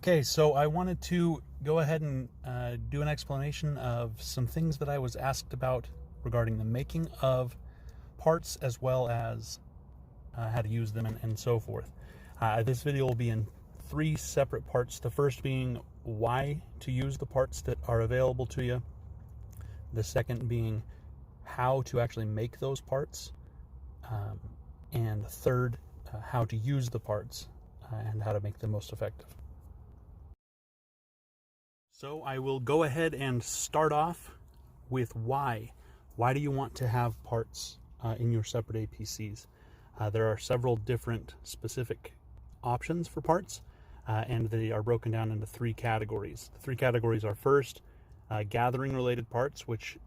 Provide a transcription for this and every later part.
Okay, so I wanted to go ahead and do an explanation of some things that I was asked about regarding the making of parts, as well as how to use them and so forth. This video will be in 3 separate parts. The first being why to use the parts that are available to you. The second being how to actually make those parts. And third, how to use the parts and how to make them most effective. So I will go ahead and start off with why. Why do you want to have parts in your separate APCs? There are several different specific options for parts, and they are broken down into 3 categories. The 3 categories are first, gathering related parts, which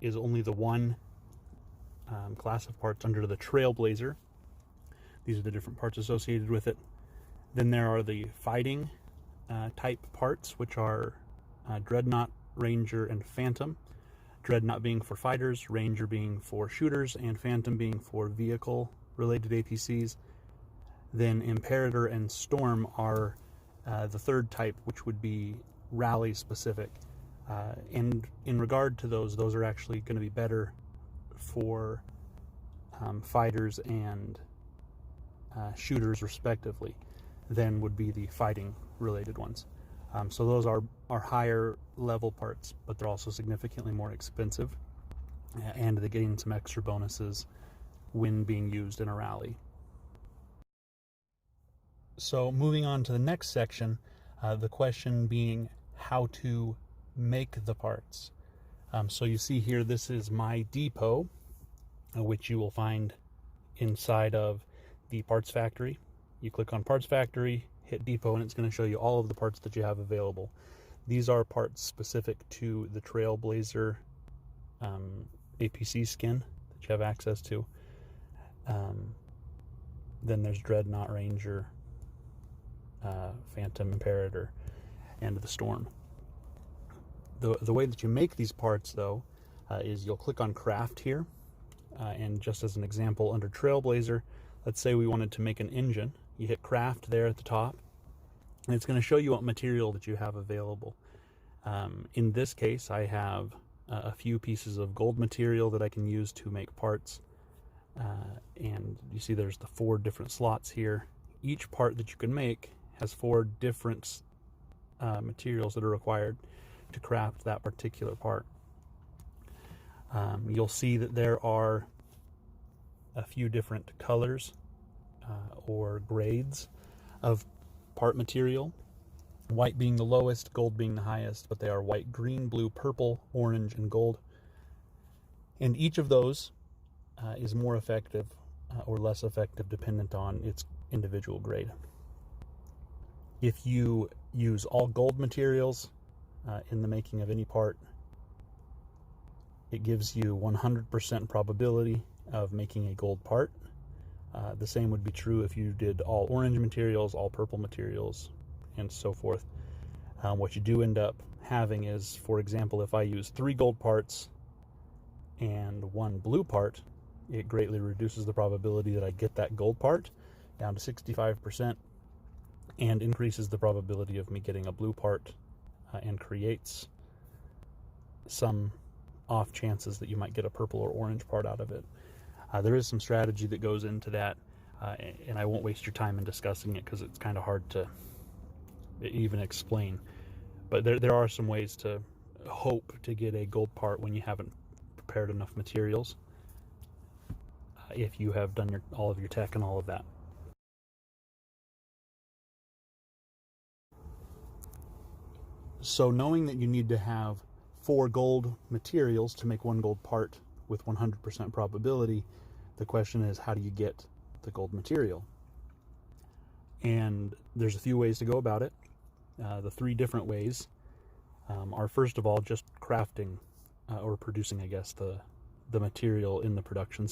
is only the one class of parts under the Trailblazer. These are the different parts associated with it. Then there are the fighting type parts, which are Dreadnought, Ranger, and Phantom. Dreadnought being for fighters, Ranger being for shooters, and Phantom being for vehicle-related APCs. Then Imperator and Storm are the third type, which would be rally-specific. And in regard to those are actually going to be better for fighters and shooters, respectively, than would be the fighting-related ones. So those are higher level parts, but they're also significantly more expensive, and they gain some extra bonuses when being used in a rally. So moving on to the next section, the question being how to make the parts. So you see here, this is my depot, which you will find inside of the parts factory. You click on parts factory, hit depot, and it's going to show you all of the parts that you have available. These are parts specific to the Trailblazer APC skin that you have access to. Then there's Dreadnought, Ranger, Phantom, Imperator, and the Storm. The way that you make these parts, though, is you'll click on Craft here, and just as an example, under Trailblazer, let's say we wanted to make an engine. You hit Craft there at the top, and it's going to show you what material that you have available. In this case, I have a few pieces of gold material that I can use to make parts. And you see there's the 4 different slots here. Each part that you can make has 4 different materials that are required to craft that particular part. You'll see that there are a few different colors or grades of part material, white being the lowest, gold being the highest, but they are white, green, blue, purple, orange, and gold. And each of those is more effective or less effective dependent on its individual grade. If you use all gold materials in the making of any part, it gives you 100% probability of making a gold part. The same would be true if you did all orange materials, all purple materials, and so forth. What you do end up having is, for example, if I use 3 gold parts and 1 blue part, it greatly reduces the probability that I get that gold part down to 65%, and increases the probability of me getting a blue part, and creates some off chances that you might get a purple or orange part out of it. There is some strategy that goes into that, and I won't waste your time in discussing it because it's kind of hard to even explain. But there are some ways to hope to get a gold part when you haven't prepared enough materials, if you have done all of your tech and all of that. So knowing that you need to have 4 gold materials to make 1 gold part with 100% probability, the question is, how do you get the gold material? And there's a few ways to go about it. The 3 different ways are, first of all, just crafting or producing, I guess, the material in the production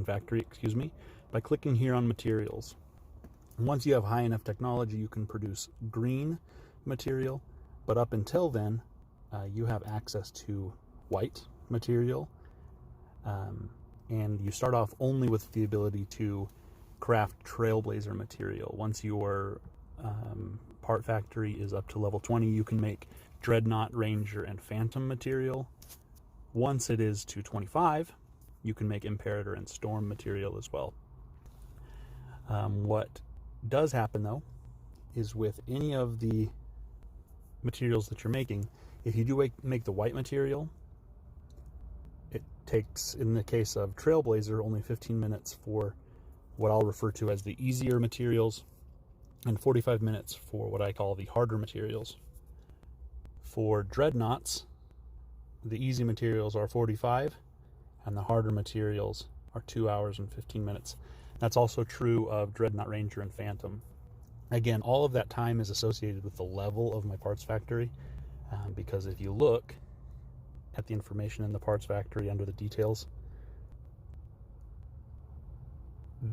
factory, excuse me, by clicking here on materials. Once you have high enough technology, you can produce green material, but up until then, you have access to white material, and you start off only with the ability to craft Trailblazer material. Once you are part factory is up to level 20. You can make Dreadnought, Ranger, and Phantom material. Once it is to 25, you can make Imperator and Storm material as well. What does happen though is with any of the materials that you're making, if you do make the white material, it takes, in the case of Trailblazer, only 15 minutes for what I'll refer to as the easier materials, and 45 minutes for what I call the harder materials. For Dreadnoughts, the easy materials are 45, and the harder materials are 2 hours and 15 minutes. That's also true of Dreadnought, Ranger, and Phantom. Again, all of that time is associated with the level of my parts factory, because if you look at the information in the parts factory under the details,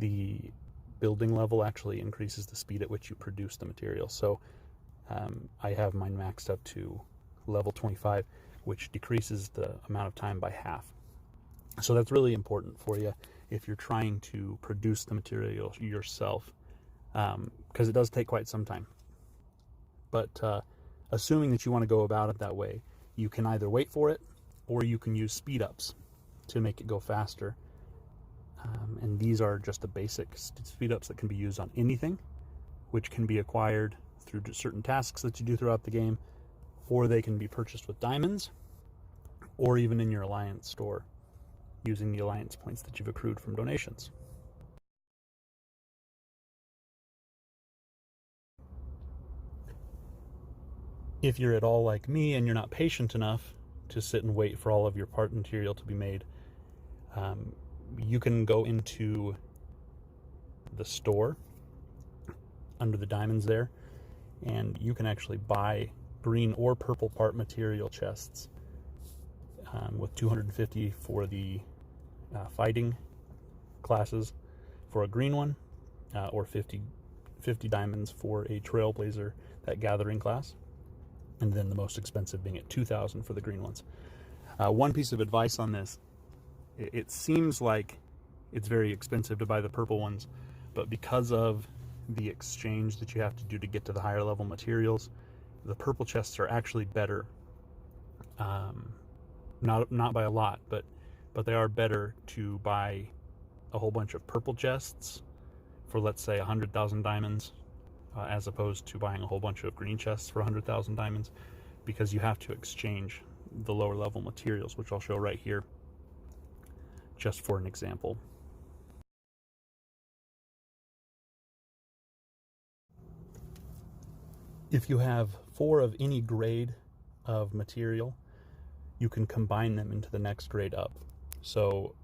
the building level actually increases the speed at which you produce the material. So I have mine maxed up to level 25, which decreases the amount of time by half. So that's really important for you if you're trying to produce the material yourself, because it does take quite some time. But assuming that you want to go about it that way, you can either wait for it or you can use speed ups to make it go faster. And these are just the basic speed ups that can be used on anything, which can be acquired through certain tasks that you do throughout the game, or they can be purchased with diamonds, or even in your Alliance store using the Alliance points that you've accrued from donations. If you're at all like me and you're not patient enough to sit and wait for all of your part material to be made, you can go into the store under the diamonds there, and you can actually buy green or purple part material chests with 250 for the fighting classes for a green one, or 50 diamonds for a Trailblazer, that gathering class, and then the most expensive being at 2,000 for the green ones. One piece of advice on this: it seems like it's very expensive to buy the purple ones, but because of the exchange that you have to do to get to the higher level materials, the purple chests are actually better. Not by a lot, but they are better to buy a whole bunch of purple chests for, let's say, 100,000 diamonds, as opposed to buying a whole bunch of green chests for 100,000 diamonds, because you have to exchange the lower level materials, which I'll show right here, just for an example. If you have 4 of any grade of material, you can combine them into the next grade up. So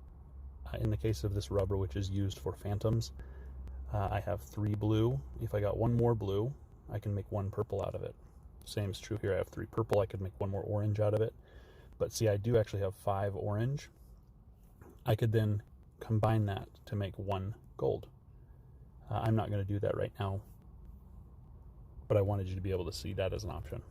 in the case of this rubber, which is used for Phantoms, I have 3 blue. If I got 1 more blue, I can make 1 purple out of it. Same is true here. I have 3 purple. I could make 1 more orange out of it. But see, I do actually have 5 orange. I could then combine that to make 1 gold. I'm not going to do that right now, but I wanted you to be able to see that as an option.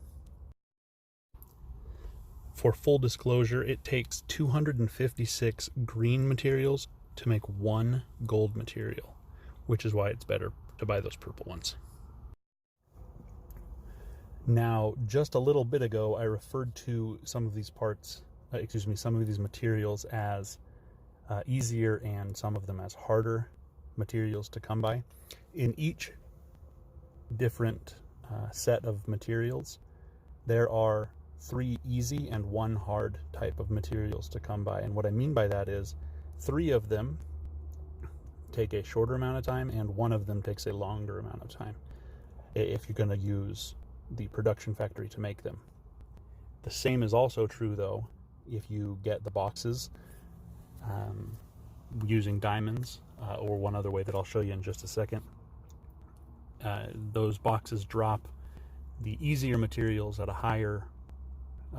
For full disclosure, it takes 256 green materials to make 1 gold material, which is why it's better to buy those purple ones. Now, just a little bit ago, I referred to some of these parts, some of these materials as easier and some of them as harder materials to come by. In each different set of materials, there are 3 easy and 1 hard type of materials to come by. And what I mean by that is 3 of them take a shorter amount of time and 1 of them takes a longer amount of time if you're going to use the production factory to make them. The same is also true though if you get the boxes using diamonds, or one other way that I'll show you in just a second. Those boxes drop the easier materials at a higher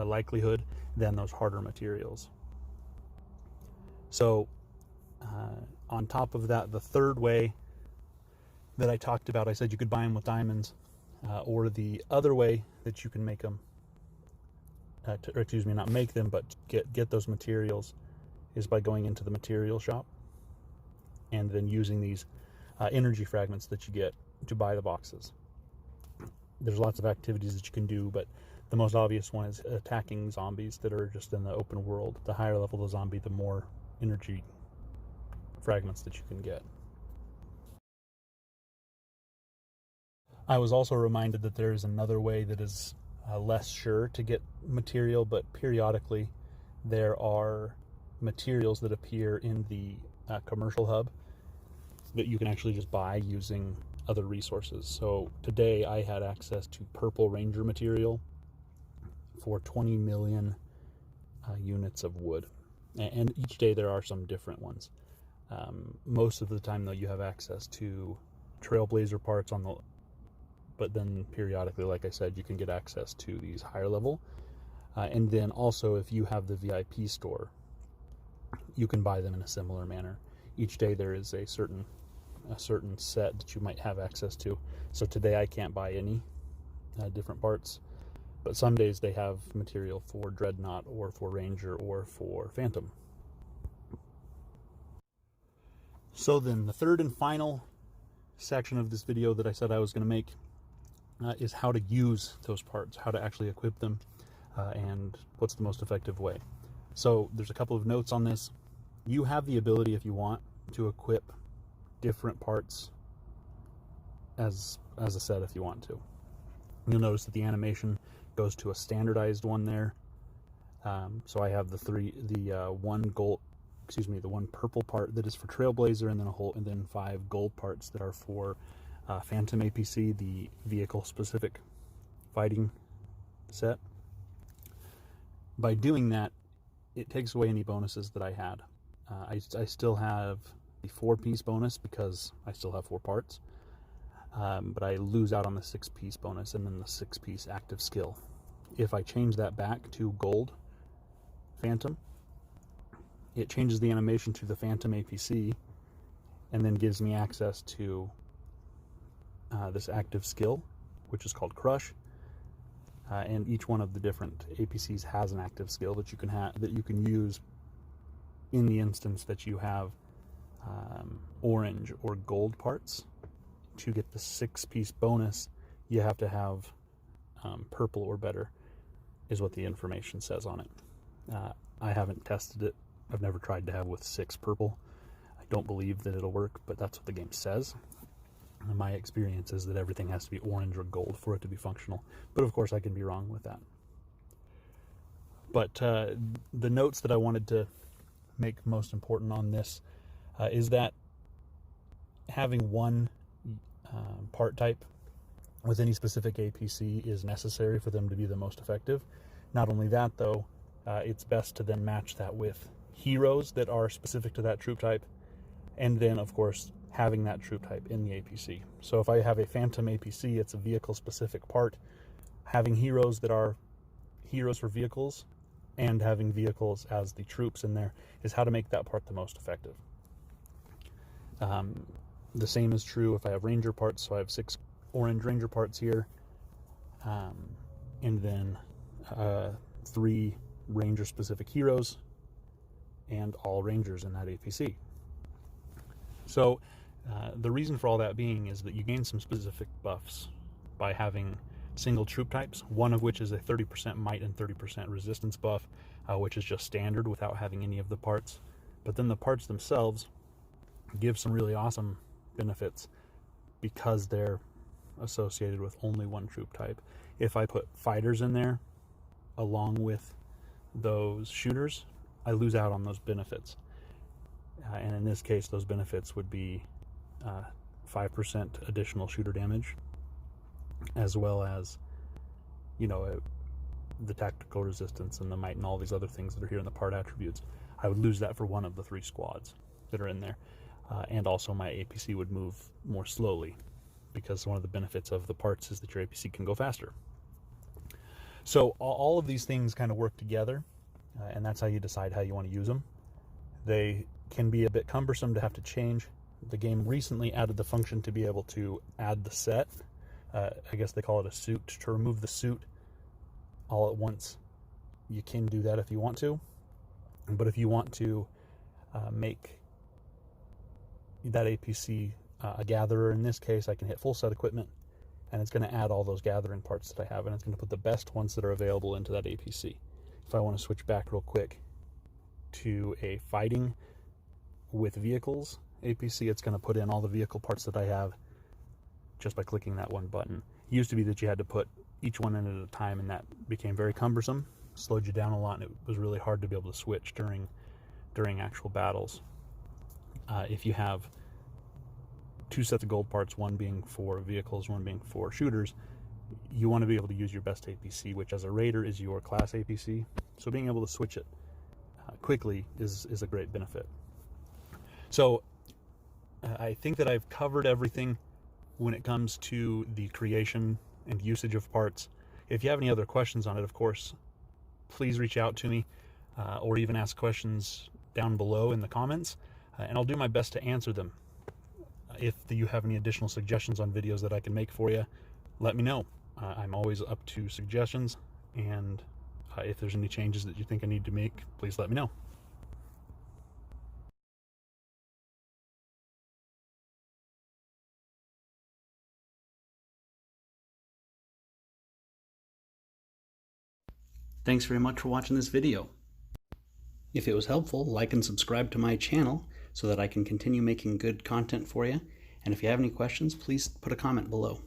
likelihood than those harder materials. So on top of that, the third way that I talked about, I said you could buy them with diamonds, or the other way that you can make them, not make them, but get those materials, is by going into the material shop and then using these energy fragments that you get to buy the boxes. there's lots of activities that you can do, but the most obvious one is attacking zombies that are just in the open world. The higher level the zombie, the more energy fragments that you can get. I was also reminded that there is another way that is less sure to get material, but periodically there are materials that appear in the commercial hub that you can actually just buy using other resources. So today I had access to purple ranger material for 20 million units of wood, and each day there are some different ones. Most of the time though, you have access to trailblazer parts on the, but then periodically, like I said, you can get access to these higher level, and then also if you have the VIP store, you can buy them in a similar manner. Each day there is a certain set that you might have access to. So today I can't buy any different parts, but some days they have material for Dreadnought or for Ranger or for Phantom. So then the third and final section of this video that I said I was going to make is how to use those parts, how to actually equip them, and what's the most effective way. So there's a couple of notes on this. You have the ability, if you want, to equip different parts as a set if you want to. You'll notice that the animation goes to a standardized one there. So I have the one purple part that is for Trailblazer, and then 5 gold parts that are for Phantom APC, the vehicle specific fighting set. By doing that, it takes away any bonuses that I had. I still have the 4-piece bonus because I still have 4 parts, but I lose out on the 6-piece bonus and then the 6-piece active skill. If I change that back to gold Phantom, it changes the animation to the Phantom APC and then gives me access to this active skill, which is called Crush. And each one of the different APCs has an active skill that you can use in the instance that you have orange or gold parts. To get the 6-piece bonus, you have to have purple or better, is what the information says on it. I haven't tested it. I've never tried to have with 6 purple. I don't believe that it'll work, but that's what the game says. And my experience is that everything has to be orange or gold for it to be functional. But of course I can be wrong with that. But the notes that I wanted to make most important on this is that having one part type with any specific APC is necessary for them to be the most effective. Not only that though, it's best to then match that with heroes that are specific to that troop type, and then of course having that troop type in the APC. So if I have a Phantom APC, it's a vehicle specific part. Having heroes that are heroes for vehicles and having vehicles as the troops in there is how to make that part the most effective. The same is true if I have Ranger parts, so I have 6 orange Ranger parts here, and then 3 Ranger specific heroes and all Rangers in that APC. So the reason for all that being is that you gain some specific buffs by having single troop types, one of which is a 30% might and 30% resistance buff, which is just standard without having any of the parts. But then the parts themselves give some really awesome benefits because they're associated with only one troop type. If I put fighters in there along with those shooters, I lose out on those benefits. And in this case, those benefits would be 5% additional shooter damage, as well as, the tactical resistance and the might and all these other things that are here in the part attributes. I would lose that for one of the 3 squads that are in there. And also my APC would move more slowly, because one of the benefits of the parts is that your APC can go faster. So all of these things kind of work together, and that's how you decide how you want to use them. They can be a bit cumbersome to have to change. The game recently added the function to be able to add the set. I guess they call it a suit. To remove the suit all at once, you can do that if you want to. But if you want to make that APC a gatherer, in this case, I can hit full set equipment, and it's going to add all those gathering parts that I have, and it's going to put the best ones that are available into that APC. If I want to switch back real quick to a fighting with vehicles APC, it's going to put in all the vehicle parts that I have just by clicking that one button. It used to be that you had to put each one in at a time, and that became very cumbersome, slowed you down a lot, and it was really hard to be able to switch during actual battles. If you have two sets of gold parts, one being for vehicles, one being for shooters, you want to be able to use your best APC, which as a raider is your class APC. So being able to switch it quickly is a great benefit. So I think that I've covered everything when it comes to the creation and usage of parts. If you have any other questions on it, of course, please reach out to me, or even ask questions down below in the comments, and I'll do my best to answer them. If you have any additional suggestions on videos that I can make for you, let me know. I'm always up to suggestions, and if there's any changes that you think I need to make, please let me know. Thanks very much for watching this video. If it was helpful, like and subscribe to my channel so that I can continue making good content for you. And if you have any questions, please put a comment below.